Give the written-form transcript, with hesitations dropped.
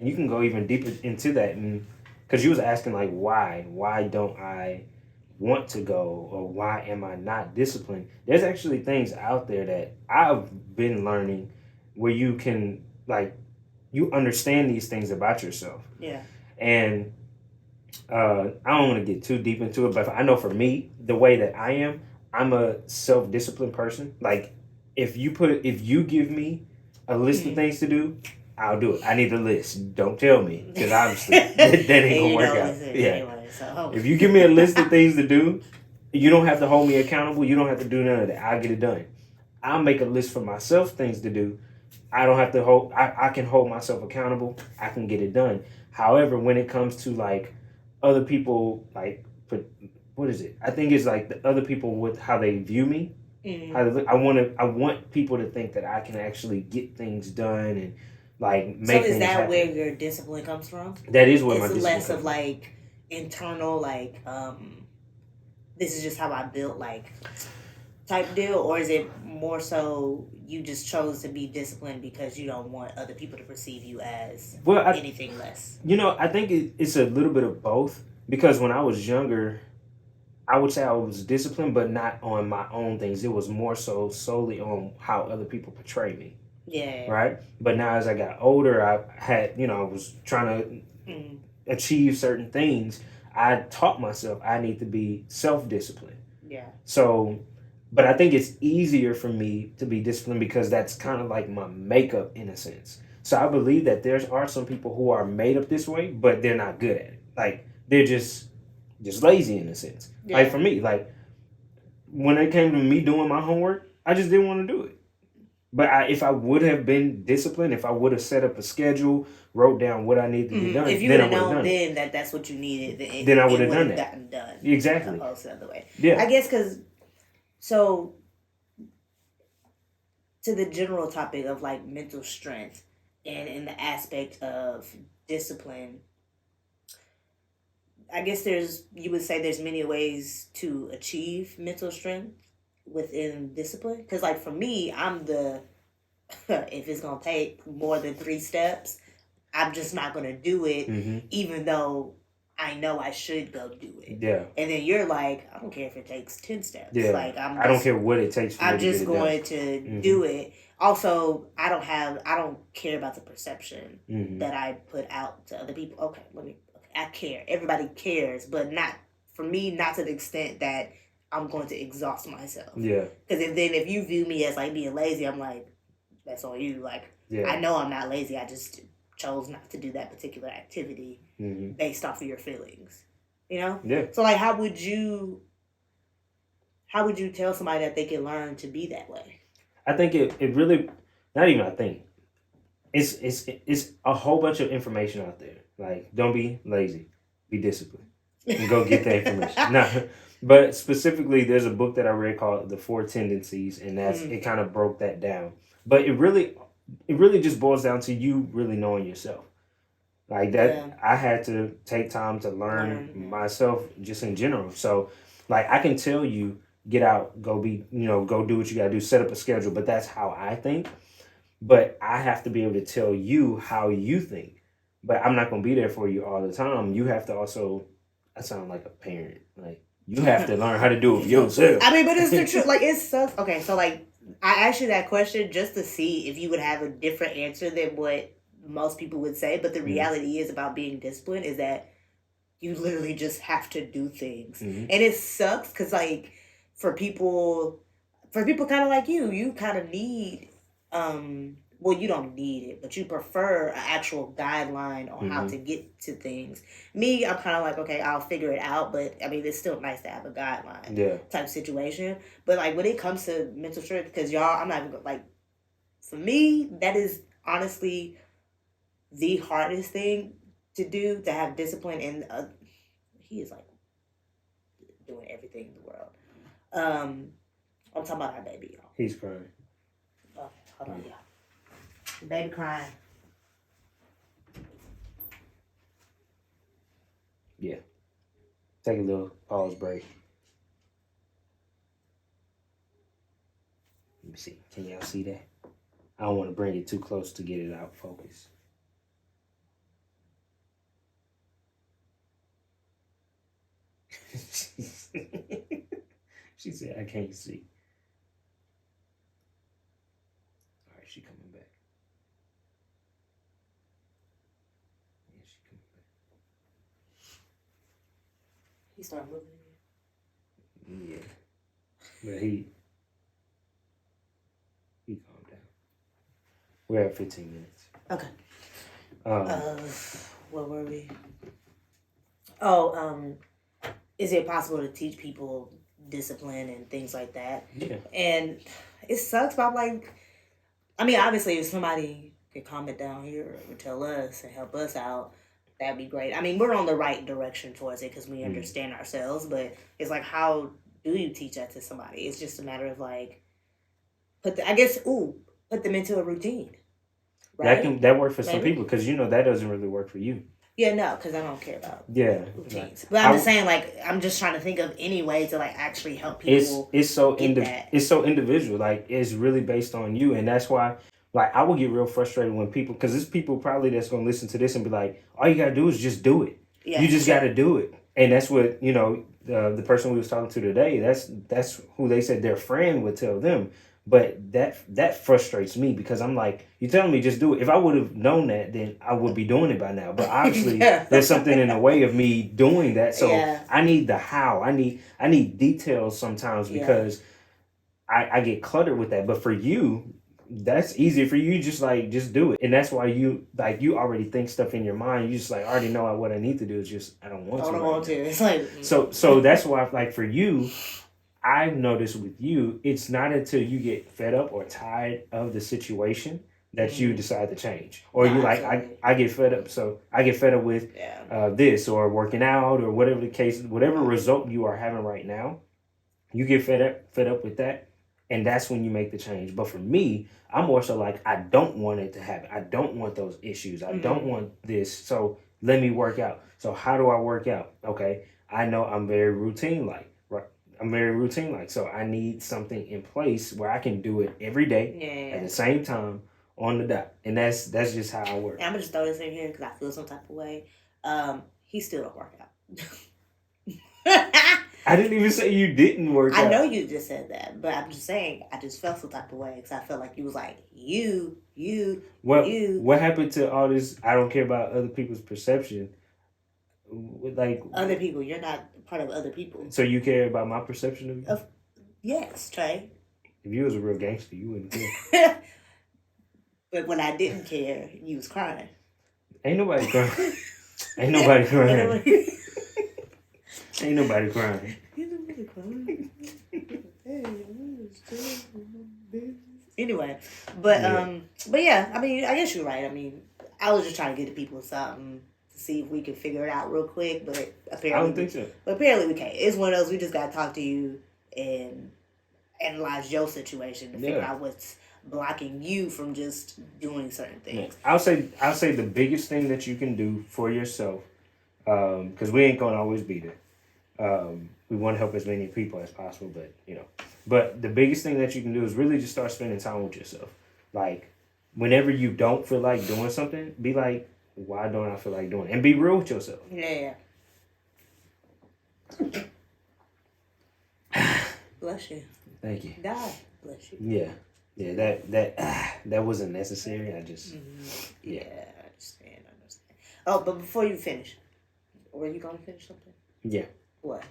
you can go even deeper into that, and because you was asking like why don't I want to go, or why am I not disciplined? There's actually things out there that I've been learning where you can like you understand these things about yourself. Yeah. And I don't want to get too deep into it, but I know for me, the way that I am, I'm a self-disciplined person. Like if you give me a list of things to do, I'll do it. I need a list. Don't tell me, because obviously that ain't gonna You work know, out. listen, Yeah. anyway, so. If you give me a list of things to do, you don't have to hold me accountable. You don't have to do none of that. I'll get it done. I'll make a list for myself, things to do. I don't have to hold. I can hold myself accountable. I can get it done. However, when it comes to like other people, like what is it? I think it's like the other people with how they view me. How they look. I want people to think that I can actually get things done and like So make is things that happen. where your discipline comes from? That is where It's my discipline less comes of from. like internal, like this is just how I built, like type deal, or is it more so you just chose to be disciplined because you don't want other people to perceive you as Well, anything less? I think it's a little bit of both, because when I was younger, I would say I was disciplined, but not on my own things. It was more so solely on how other people portray me. Yeah. Right. But now as I got older, I had, I was trying to achieve certain things. I taught myself I need to be self-disciplined. Yeah. So, but I think it's easier for me to be disciplined because that's kind of like my makeup in a sense. So I believe that there are some people who are made up this way, but they're not good at it. Like they're just lazy in a sense. Yeah. Like for me, like when it came to me doing my homework, I just didn't want to do it. But if I would have been disciplined, if I would have set up a schedule, wrote down what I needed to get done, if you then would I have would have known done then it. that that's what you needed, Then I would it have would done have that. gotten done. Exactly. Opposed to the other way. Yeah. I guess because so to the general topic of like mental strength and in the aspect of discipline, I guess you would say there's many ways to achieve mental strength within discipline. Because like for me, I'm the if it's gonna take more than 3 steps, I'm just not gonna do it, even though I know I should go do it. Yeah. And then you're like, I don't care if it takes 10 steps. Yeah. Like I don't care what it takes for me I'm to get just it going done. to do it. Also, I don't care about the perception that I put out to other people. Okay, I care. Everybody cares, but not for me, not to the extent that I'm going to exhaust myself. Yeah. Because if you view me as like being lazy, I'm like, that's on you. Like, I know I'm not lazy. I just chose not to do that particular activity based off of your feelings. You know? Yeah. So like how would you tell somebody that they can learn to be that way? I think it really, not even I think, it's a whole bunch of information out there. Like, don't be lazy, be disciplined, and go get the information. No, but specifically, there's a book that I read called The Four Tendencies, and it kind of broke that down. But it really just boils down to you really knowing yourself. Like that, yeah. I had to take time to learn myself just in general. So, like, I can tell you, get out, go go do what you gotta do, set up a schedule. But that's how I think. But I have to be able to tell you how you think. But I'm not gonna be there for you all the time. You have to also. I sound like a parent. Like you have to learn how to do it for yourself. I mean, but it's the truth. Like it sucks. Okay, so like I asked you that question just to see if you would have a different answer than what most people would say, but the reality is about being disciplined is that you literally just have to do things. And it sucks because like for people kind of like you kind of need well, you don't need it, but you prefer an actual guideline on how to get to things. Me, I'm kind of like, okay, I'll figure it out, but I mean, it's still nice to have a guideline type situation. But like when it comes to mental strength, because y'all, I'm not even like, for me, that is honestly the hardest thing to do, to have discipline. And he is like doing everything in the world. I'm talking about our baby, y'all. He's crying. Oh, hold on, y'all. The baby crying. Yeah. Take a little pause break. Let me see. Can y'all see that? I don't want to bring it too close to get it out focus. She said, I can't see. All right, she coming back. Yeah, she coming back. He started moving again. Yeah. But he calmed down. We're at 15 minutes. Okay. Um, Where were we? Oh, is it possible to teach people discipline and things like that? yeah. And it sucks, but I'm like, I mean, obviously, if somebody could comment down here or tell us and help us out, that'd be great. I mean, we're on the right direction towards it because we understand ourselves, but it's like, how do you teach that to somebody? It's just a matter of like, put them into a routine. Right? That works for some people because that doesn't really work for you. Yeah, no, because I don't care about routines. Right. But I'm just saying, like, I'm just trying to think of any way to like actually help people. It's so individual. Like, it's really based on you, and that's why. Like, I would get real frustrated when people, because there's people probably that's gonna listen to this and be like, all you gotta do is just do it. Yeah, you just gotta do it, and that's what the person we was talking to today. That's who they said their friend would tell them. But that frustrates me because I'm like, you're telling me just do it. If I would have known that, then I would be doing it by now. But obviously, there's something in the way of me doing that. So I need the how. I need details sometimes because I get cluttered with that. But for you, that's easier for you. Just do it, and that's why you already think stuff in your mind. You just I already know what I need to do. It's just I don't want to. I don't want to. It's like so that's why for you. I've noticed with you, it's not until you get fed up or tired of the situation that you decide to change. Or you I get fed up. So I get fed up with this or working out or whatever the case, whatever result you are having right now, you get fed up with that. And that's when you make the change. But for me, I'm more so I don't want it to happen. I don't want those issues. I don't want this. So let me work out. So how do I work out? Okay. I know I'm very routine-like. So I need something in place where I can do it every day at the same time on the dot, and that's just how I work. And I'm gonna just throw this in here because I feel some type of way. He still don't work out. I didn't even say you didn't work out. I know you just said that, but I'm just saying I just felt some type of way because I felt like you was like you. What happened to all this? I don't care about other people's perception. Other people, you're not part of other people. So you care about my perception of you? Yes, Trey. If you was a real gangster, you wouldn't care. But when I didn't care, you was crying. Ain't nobody crying. Ain't nobody crying. Ain't nobody crying. Anyway, but yeah, I mean, I guess you're right. I mean, I was just trying to get the people something. See if we can figure it out real quick, but apparently I don't think so. But apparently we can't. It's one of those we just gotta talk to you and analyze your situation to figure out what's blocking you from just doing certain things. Yeah. I'll say the biggest thing that you can do for yourself, because we ain't gonna always be there. We want to help as many people as possible, but the biggest thing that you can do is really just start spending time with yourself. Like whenever you don't feel like doing something, be like, why don't I feel like doing it? And be real with yourself. Yeah. Bless you. Thank you. God bless you. Yeah. That wasn't necessary. I just I understand. Oh, but before you finish, were you gonna finish something? Yeah. What?